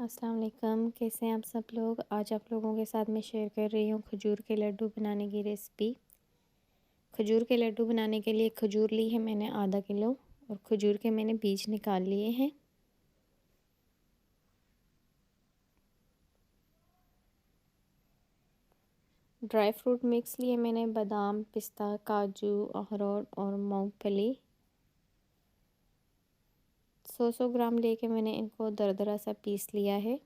अस्सलाम वालेकुम। कैसे हैं आप सब लोग। आज आप लोगों के साथ मैं शेयर कर रही हूँ खजूर के लड्डू बनाने की रेसिपी। खजूर के लड्डू बनाने के लिए खजूर ली है मैंने आधा किलो और खजूर के मैंने बीज निकाल लिए हैं। ड्राई फ्रूट मिक्स लिए मैंने बादाम, पिस्ता, काजू, अखरोट और मूंगफली। 100 ग्राम लेके मैंने इनको दरदरा सा पीस लिया है।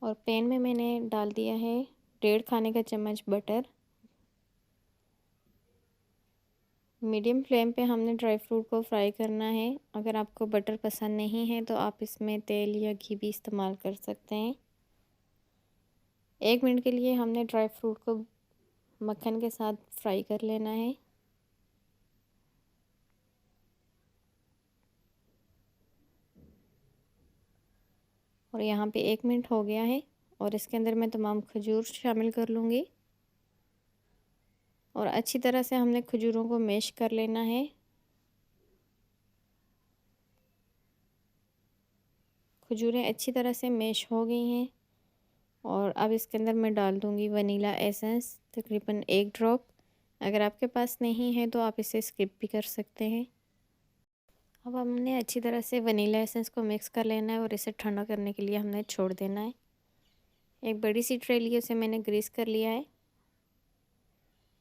और पैन में मैंने डाल दिया है 1.5 खाने का चम्मच बटर। मीडियम फ्लेम पे हमने ड्राई फ्रूट को फ्राई करना है। अगर आपको बटर पसंद नहीं है तो आप इसमें तेल या घी भी इस्तेमाल कर सकते हैं। 1 मिनट के लिए हमने ड्राई फ्रूट को मक्खन के साथ फ्राई कर लेना है। और यहाँ पे 1 मिनट हो गया है और इसके अंदर मैं तमाम खजूर शामिल कर लूँगी। और अच्छी तरह से हमने खजूरों को मैश कर लेना है। खजूरें अच्छी तरह से मैश हो गई हैं। और अब इसके अंदर मैं डाल दूँगी वनीला एसेंस, तकरीबन 1 ड्रॉप। अगर आपके पास नहीं है तो आप इसे स्किप भी कर सकते हैं। अब हमने अच्छी तरह से वनीला एसेंस को मिक्स कर लेना है और इसे ठंडा करने के लिए हमने छोड़ देना है। एक बड़ी सी ट्रे ली, उसे मैंने ग्रीस कर लिया है।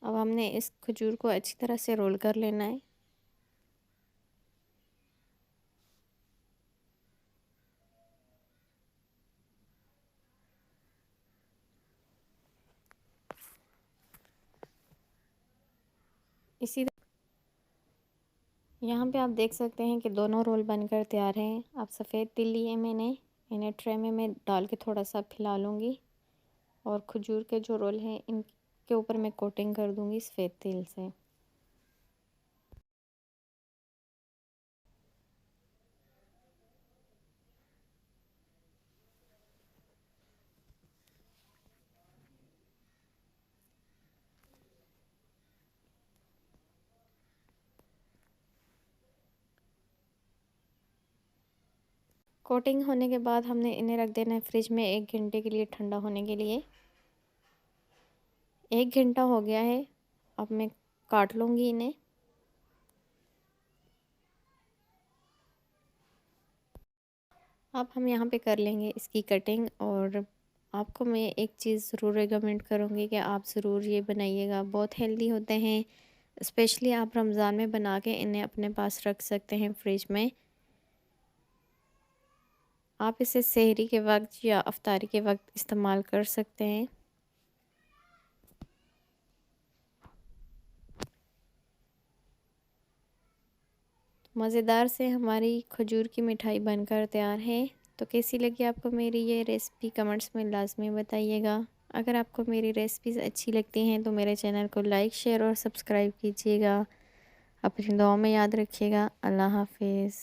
अब हमने इस खजूर को अच्छी तरह से रोल कर लेना है। इसी यहाँ पे आप देख सकते हैं कि दोनों रोल बनकर तैयार हैं। अब सफ़ेद तिल लिए मैंने, इन्हें ट्रे में मैं डाल के थोड़ा सा फैला लूँगी और खजूर के जो रोल हैं इनके ऊपर मैं कोटिंग कर दूँगी सफ़ेद तिल से। कोटिंग होने के बाद हमने इन्हें रख देना है फ्रिज में 1 घंटे के लिए ठंडा होने के लिए। 1 घंटा हो गया है। अब मैं काट लूँगी इन्हें। अब हम यहाँ पे कर लेंगे इसकी कटिंग। और आपको मैं एक चीज़ ज़रूर रेकमेंड करूँगी कि आप ज़रूर ये बनाइएगा, बहुत हेल्दी होते हैं। स्पेशली आप रमज़ान में बना के इन्हें अपने पास रख सकते हैं फ्रिज में। आप इसे सहरी के वक्त या अफ्तारी के वक्त इस्तेमाल कर सकते हैं। मज़ेदार से हमारी खजूर की मिठाई बनकर तैयार है। तो कैसी लगी आपको मेरी ये रेसिपी, कमेंट्स में लाजमी बताइएगा। अगर आपको मेरी रेसिपीज़ अच्छी लगती हैं तो मेरे चैनल को लाइक, शेयर और सब्सक्राइब कीजिएगा। अपनी दुआओं में याद रखिएगा। अल्लाह हाफिज़।